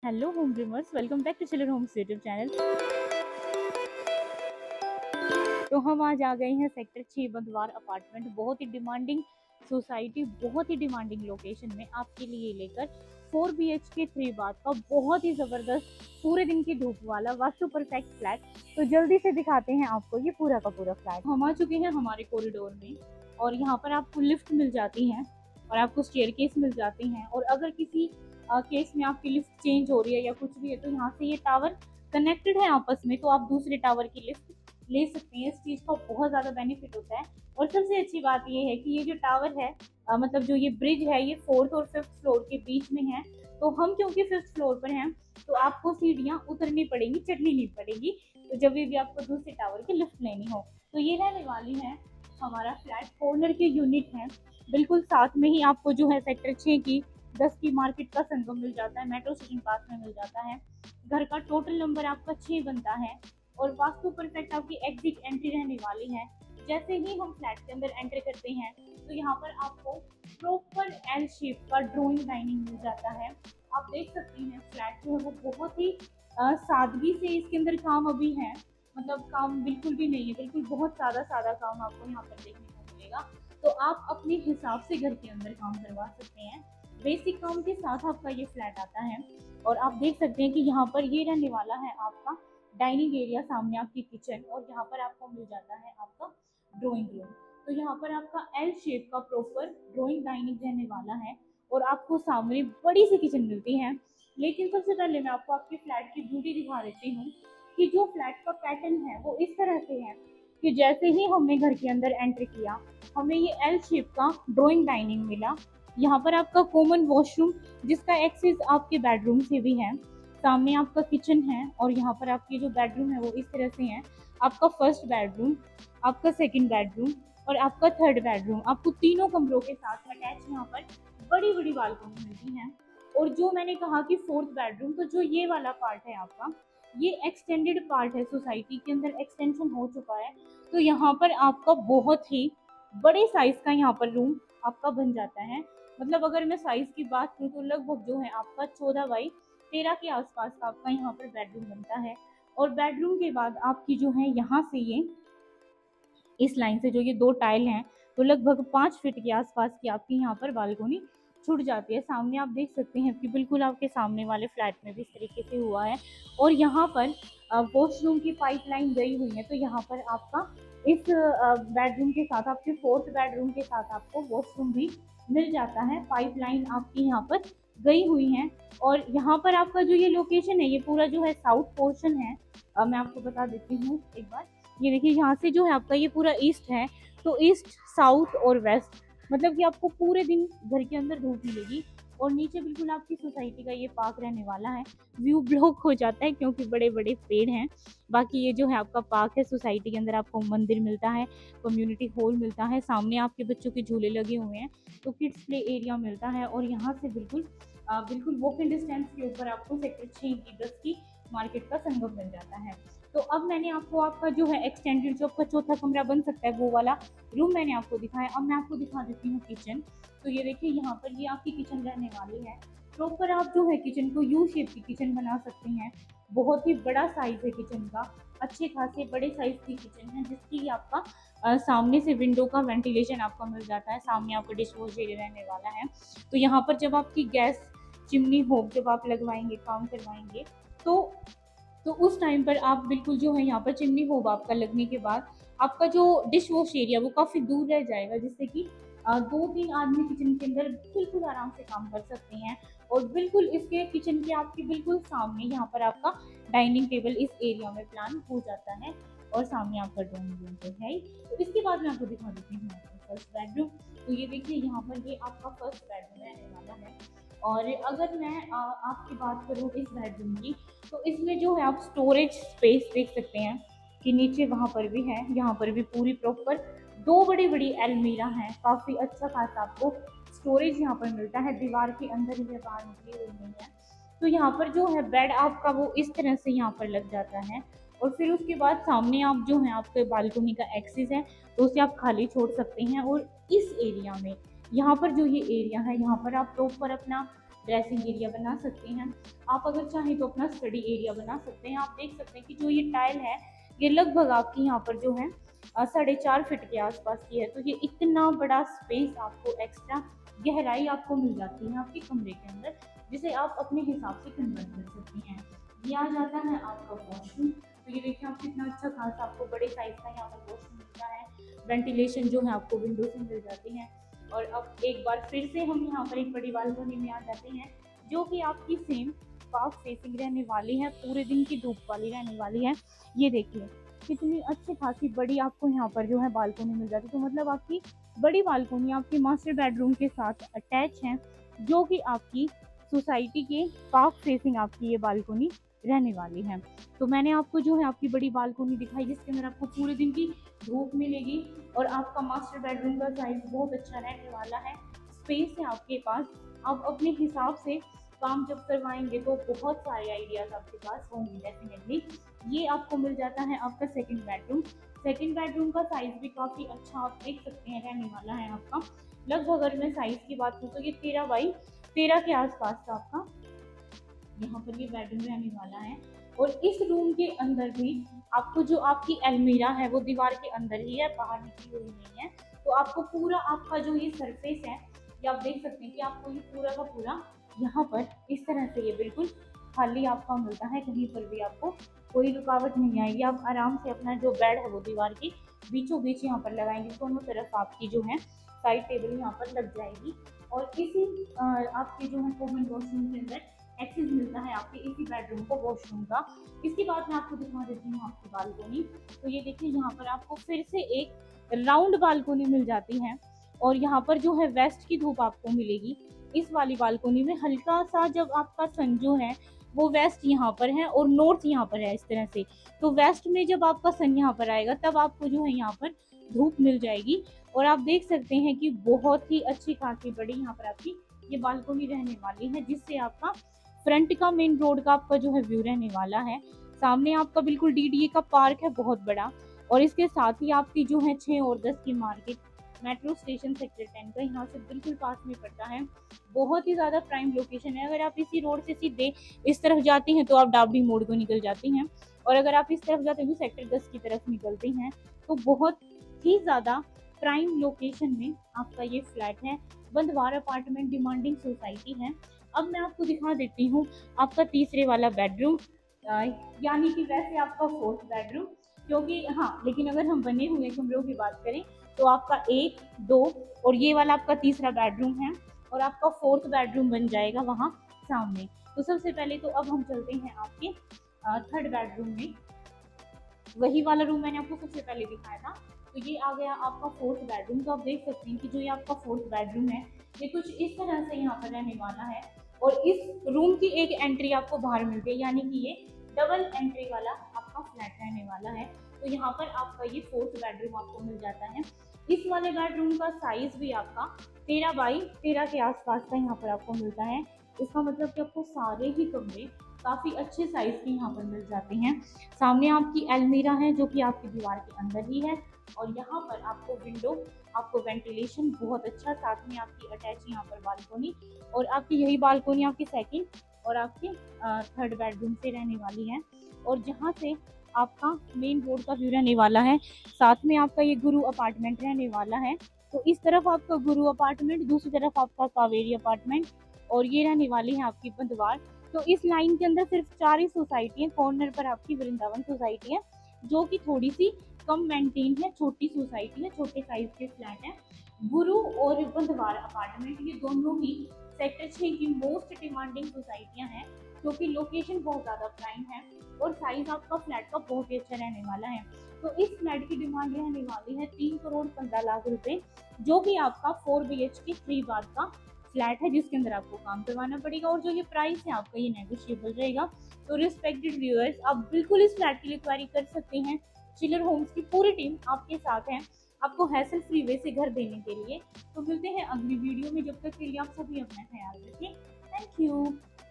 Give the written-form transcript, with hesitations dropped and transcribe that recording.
Hello home dreamers, welcome back to Chiller Homes YouTube channel. तो हम आज आ गए हैं सेक्टर 6 बंधवार अपार्टमेंट। बहुत ही डिमांडिंग सोसाइटी, बहुत ही डिमांडिंग लोकेशन में आपके लिए लेकर 4 BHK 3 बाथ का बहुत ही ज़बरदस्त पूरे दिन की धूप वाला वास्तु परफेक्ट फ्लैट। तो जल्दी से दिखाते हैं आपको ये पूरा का पूरा फ्लैट। हम आ चुके हैं हमारे कॉरिडोर में और यहाँ पर आपको लिफ्ट मिल जाती है और आपको स्टेयरकेस मिल जाती हैं। और अगर किसी केस में आपकी लिफ्ट चेंज हो रही है या कुछ भी है तो यहाँ से ये टावर कनेक्टेड है आपस में, तो आप दूसरे टावर की लिफ्ट ले सकते हैं। इस चीज़ का बहुत ज़्यादा बेनिफिट होता है। और सबसे अच्छी बात ये है कि ये जो टावर है मतलब जो ये ब्रिज है ये 4th और 5th फ्लोर के बीच में है। तो हम क्योंकि 5th फ्लोर पर हैं तो आपको सीढ़ियाँ उतरनी पड़ेंगी, चढ़नी नहीं पड़ेगी। तो जब भी आपको दूसरे टावर की लिफ्ट लेनी हो तो ये रहने वाली है हमारा फ्लैट। कॉर्नर के यूनिट है, बिल्कुल साथ में ही आपको जो है सेक्टर 6 की 10 की मार्केट का संगम मिल जाता है, मेट्रो स्टेशन पास में मिल जाता है। घर का टोटल नंबर आपका 6 बनता है और वास्तु परफेक्ट आपकी एग्जिट एंट्री रहने वाली है। जैसे ही हम फ्लैट के अंदर एंटर करते हैं तो यहाँ पर आपको प्रॉपर एल शेप का ड्राइंग डाइनिंग मिल जाता है। आप देख सकते हैं फ्लैट जो है वो बहुत ही सादगी से इसके अंदर काम अभी है, मतलब काम बिल्कुल भी नहीं है, बिल्कुल बहुत सादा सादा काम आपको यहाँ पर देखने को मिलेगा। तो आप अपने हिसाब से घर के अंदर काम करवा सकते हैं। बेसिक काम के साथ आपका ये फ्लैट आता है। और आप देख सकते हैं कि यहाँ पर ये रहने वाला है आपका डाइनिंग एरिया, सामने आपकी किचन और यहाँ पर आपको मिल जाता है आपका ड्राइंग रूम। तो यहाँ पर आपका एल शेप का प्रॉपर ड्राइंग डाइनिंग रहने वाला है और आपको सामने बड़ी सी किचन मिलती है। लेकिन सबसे पहले मैं आपको आपके फ्लैट की ब्यूटी दिखा देती हूँ कि जो फ्लैट का पैटर्न है वो इस तरह से है कि जैसे ही हमने घर के अंदर एंटर किया हमें ये एल शेप का ड्राइंग डाइनिंग मिला। यहाँ पर आपका कॉमन वॉशरूम जिसका एक्सेस आपके बेडरूम से भी है, सामने आपका किचन है और यहाँ पर आपके जो बेडरूम है वो इस तरह से है। आपका फर्स्ट बेडरूम, आपका सेकंड बेडरूम और आपका थर्ड बेडरूम, आपको तीनों कमरों के साथ अटैच यहाँ पर बड़ी बड़ी बालकनी मिलती हैं। और जो मैंने कहा कि फोर्थ बेडरूम, तो जो ये वाला पार्ट है आपका ये एक्सटेंडेड पार्ट है, सोसाइटी के अंदर एक्सटेंशन हो चुका है। तो यहाँ पर आपका बहुत ही बड़े साइज का यहाँ पर रूम आपका बन जाता है। मतलब अगर मैं साइज की बात करूँ तो लगभग जो है आपका 14 बाई 13 के आसपास का आपका यहाँ पर बेडरूम बनता है। और बेडरूम के बाद आपकी जो है यहाँ से ये इस लाइन से जो ये 2 टाइल हैं तो लगभग 5 फीट के आसपास की आपकी यहाँ पर बालकोनी छूट जाती है। सामने आप देख सकते हैं कि बिल्कुल आपके सामने वाले फ्लैट में भी इस तरीके से हुआ है। और यहाँ पर वॉशरूम की पाइपलाइन गई हुई है। तो यहाँ पर आपका इस बेडरूम के साथ, आपके फोर्थ बेडरूम के साथ आपको वॉशरूम भी मिल जाता है। पाइपलाइन आपकी यहाँ पर गई हुई है। और यहाँ पर आपका जो ये लोकेशन है ये पूरा जो है साउथ पोर्शन है। मैं आपको बता देती हूँ एक बार, ये देखिए यहाँ से जो है आपका ये पूरा ईस्ट है। तो ईस्ट, साउथ और वेस्ट, मतलब कि आपको पूरे दिन घर के अंदर धूप मिलेगी। और नीचे बिल्कुल आपकी सोसाइटी का ये पार्क रहने वाला है। व्यू ब्लॉक हो जाता है क्योंकि बड़े बड़े पेड़ हैं। बाकी ये जो है आपका पार्क है, सोसाइटी के अंदर आपको मंदिर मिलता है, कम्युनिटी हॉल मिलता है, सामने आपके बच्चों के झूले लगे हुए हैं तो किड्स प्ले एरिया मिलता है। और यहाँ से बिल्कुल बिल्कुल वॉकिंग डिस्टेंस के ऊपर आपको सेक्टर 6 की 10 की मार्केट का संगम मिल जाता है। तो अब मैंने आपको आपका जो है एक्सटेंडेड जो आपका चौथा कमरा बन सकता है वो वाला रूम मैंने आपको दिखाया। अब मैं आपको दिखा देती हूँ किचन। तो ये देखिए यहाँ पर ये आपकी किचन रहने वाली है। प्रॉपर आप जो है किचन को यू शेप की किचन बना सकते हैं। बहुत ही बड़ा साइज है किचन का, अच्छे खासे बड़े साइज की किचन है जिसकी आपका सामने से विंडो का वेंटिलेशन आपको मिल जाता है। सामने आपका डिश वॉश एरिया रहने वाला है। तो यहाँ पर जब आपकी गैस चिमनी होब जब आप लगवाएंगे, काम करवाएंगे तो उस टाइम पर आप बिल्कुल जो है यहाँ पर चिमनी होब आपका लगने के बाद आपका जो डिश वॉश एरिया वो काफ़ी दूर रह जाएगा, जिससे कि 2-3 आदमी किचन के अंदर बिल्कुल आराम से काम कर सकते हैं। और बिल्कुल इसके किचन के आपके बिल्कुल सामने यहाँ पर आपका डाइनिंग टेबल इस एरिया में प्लान हो जाता है और सामने आपका ड्राइंग रूम तो है ही। तो इसके बाद मैं आपको दिखा देती हूँ फर्स्ट बेडरूम। तो ये देखिए यहाँ पर ये आपका फर्स्ट बेडरूम रहने वाला है। और अगर मैं आपकी बात करूँ इस बेडरूम की, तो इसमें जो है आप स्टोरेज स्पेस देख सकते हैं कि नीचे वहाँ पर भी है, यहाँ पर भी पूरी प्रॉपर 2 बड़ी बड़ी अलमीरा हैं। काफ़ी अच्छा खासा आपको स्टोरेज यहाँ पर मिलता है, दीवार के अंदर ही बाहर निकली हुई नहीं है। तो यहाँ पर जो है बेड आपका वो इस तरह से यहाँ पर लग जाता है। और फिर उसके बाद सामने आप जो है आपके बालकनी का एक्सेस है तो उसे आप खाली छोड़ सकते हैं। और इस एरिया में यहाँ पर जो ये एरिया है यहाँ पर आप प्रॉपर अपना ड्रेसिंग एरिया बना सकते हैं। आप अगर चाहें तो अपना स्टडी एरिया बना सकते हैं। आप देख सकते हैं कि जो ये टाइल है ये लगभग आपकी यहाँ पर जो है 4.5 फीट के आसपास की है। तो ये इतना बड़ा स्पेस आपको एक्स्ट्रा गहराई आपको मिल जाती है आपके कमरे के अंदर, जिसे आप अपने हिसाब से कन्वर्ट कर सकती हैं। ये आ जाता है आपका वॉशरूम। तो ये देखिए आप कितना अच्छा खासा आपको बड़े साइज का यहाँ पर वॉशरूम मिलता है। वेंटिलेशन जो है आपको विंडो से मिल जाती है। और अब एक बार फिर से हम यहाँ पर एक बड़ी बालकनी में आ जाते हैं, जो कि आपकी सेम पार्क फेसिंग रहने वाली है, पूरे दिन की धूप वाली रहने वाली है। ये देखिए कितनी अच्छी खासी बड़ी आपको यहाँ पर जो है बालकनी मिल जाती है। तो मतलब आपकी बड़ी बालकनी आपकी मास्टर बेडरूम के साथ अटैच है, जो कि आपकी सोसाइटी के पार्क फेसिंग आपकी ये बालकनी रहने वाली है। तो मैंने आपको जो है आपकी बड़ी बालकनी दिखाई, जिसके अंदर आपको पूरे दिन की धूप मिलेगी और आपका मास्टर बेडरूम का साइज बहुत अच्छा रहने वाला है। स्पेस है आपके पास, आप अपने हिसाब से काम जब करवाएंगे तो बहुत सारे आइडियाज आपके पास होंगे डेफिनेटली। ये आपको मिल जाता है आपका सेकंड बेडरूम। सेकंड बेडरूम का साइज भी काफ़ी अच्छा आप देख सकते हैं रहने वाला है आपका। लगभग अगर मैं साइज की बात करूँ तो ये 13x13 के आसपास का आपका यहाँ पर ये बेडरूम रहने वाला है। और इस रूम के अंदर भी आपको जो आपकी अलमीरा है वो दीवार के अंदर ही है, बाहर निकली हुई नहीं है। तो आपको पूरा आपका जो ये सरफेस है ये आप देख सकते हैं कि आपको ये पूरा का पूरा यहाँ पर इस तरह से ये बिल्कुल खाली आपका मिलता है, कहीं पर भी आपको कोई रुकावट नहीं आएगी। आप आराम से अपना जो बेड है वो दीवार की बीचों बीच यहाँ पर लगाएंगे, दोनों तरफ आपकी जो है साइड टेबल यहाँ पर लग जाएगी। और इसी आपके जो है कॉमन वॉशरूम के अंदर एक्सेस मिलता है आपके इसी बेडरूम को वॉशरूम का। इसके बाद मैं आपको दिखा देती हूँ आपकी बालकनी। तो ये देखिए यहाँ पर आपको फिर से एक राउंड बालकनी मिल जाती है और यहाँ पर जो है वेस्ट की धूप आपको मिलेगी। इस वाली बालकनी में हल्का सा जब आपका सन जो है वो वेस्ट यहाँ पर है और नॉर्थ यहाँ पर है इस तरह से, तो वेस्ट में जब आपका सन यहाँ पर आएगा तब आपको जो है यहाँ पर धूप मिल जाएगी। और आप देख सकते हैं कि बहुत ही अच्छी खासी बड़ी यहाँ पर आपकी ये बालकनी रहने वाली है, जिससे आपका फ्रंट का मेन रोड का आपका जो है व्यू रहने वाला है। सामने आपका बिल्कुल डीडीए का पार्क है बहुत बड़ा, और इसके साथ ही आपकी जो है 6 और 10 की मार्केट मेट्रो स्टेशन सेक्टर 10 का यहाँ से बिल्कुल पास में पड़ता है। बहुत ही ज़्यादा प्राइम लोकेशन है। अगर आप इसी रोड से सीधे इस तरफ जाती हैं तो आप डाबडी मोड़ को निकल जाती हैं, और अगर आप इस तरफ जाते हैं तो सेक्टर 10 की तरफ निकलती हैं। तो बहुत ही ज़्यादा प्राइम लोकेशन में आपका ये फ्लैट है। बंधवार अपार्टमेंट डिमांडिंग सोसाइटी है। अब मैं आपको दिखा देती हूँ आपका तीसरे वाला बेडरूम, यानी कि वैसे आपका फोर्थ बेडरूम, क्योंकि हाँ लेकिन अगर हम बने हुए कमरों की बात करें तो आपका 1, 2 और ये वाला आपका तीसरा बेडरूम है, और आपका फोर्थ बेडरूम बन जाएगा वहाँ सामने। तो सबसे पहले तो अब हम चलते हैं आपके थर्ड बेडरूम में। वही वाला रूम मैंने आपको सबसे पहले दिखाया था। तो ये आ गया आपका फोर्थ बेडरूम। तो आप देख सकते हैं कि जो ये आपका फोर्थ बेडरूम है ये कुछ इस तरह से यहाँ पर रहने वाला है। और इस रूम की एक एंट्री आपको बाहर मिलती है, यानी कि ये डबल एंट्री वाला आपका फ्लैट रहने वाला है। तो यहाँ पर आपका ये फोर्थ बेडरूम आपको मिल जाता है। इस वाले बेडरूम का साइज भी आपका 13x13 के आसपास का यहाँ पर आपको मिलता है। इसका मतलब कि आपको सारे ही कमरे काफ़ी अच्छे साइज के यहाँ पर मिल जाते हैं। सामने आपकी अलमीरा है जो कि आपकी दीवार के अंदर ही है, और यहाँ पर आपको विंडो, आपको वेंटिलेशन बहुत अच्छा, साथ में आपकी अटैच यहाँ पर बालकनी, और आपकी यही बालकनी आपकी सेकंड और आपके थर्ड बेडरूम से रहने वाली है। और जहाँ से आपका मेन रोड का व्यू रहने वाला है, साथ में आपका ये गुरु अपार्टमेंट रहने वाला है। तो इस तरफ आपका गुरु अपार्टमेंट, दूसरी तरफ आपका कावेरी अपार्टमेंट, और ये रहने वाली है आपकी बंधवार। तो इस लाइन के अंदर सिर्फ 4 ही सोसाइटी है। कॉर्नर पर आपकी वृंदावन सोसाइटी है जो कि थोड़ी सी कम मेंटेन है, छोटी सोसाइटी है, छोटे साइज के फ्लैट है। गुरु और बंधवार अपार्टमेंट ये दोनों ही सेक्टर 6 की मोस्ट डिमांडिंग सोसाइटियां हैं, क्योंकि लोकेशन बहुत ज़्यादा प्राइम है और साइज आपका फ्लैट का बहुत ही अच्छा रहने वाला है। तो इस फ्लैट की डिमांड रहने वाली है 3,15,00,000 रुपए, जो कि आपका 4 BHK 3 बाथ का फ्लैट है, जिसके अंदर आपको काम करवाना पड़ेगा। और जो ये प्राइस है आपका ये नेगोशिएबल रहेगा। तो रिस्पेक्टेड व्यूअर्स, आप बिल्कुल इस फ्लैट की इंक्वायरी कर सकते हैं। चिलर होम्स की पूरी टीम आपके साथ है आपको हैसल फ्री वे से घर देने के लिए। तो मिलते हैं अगली वीडियो में, जब तक के लिए आप सभी अपना ख्याल रखें। Thank you.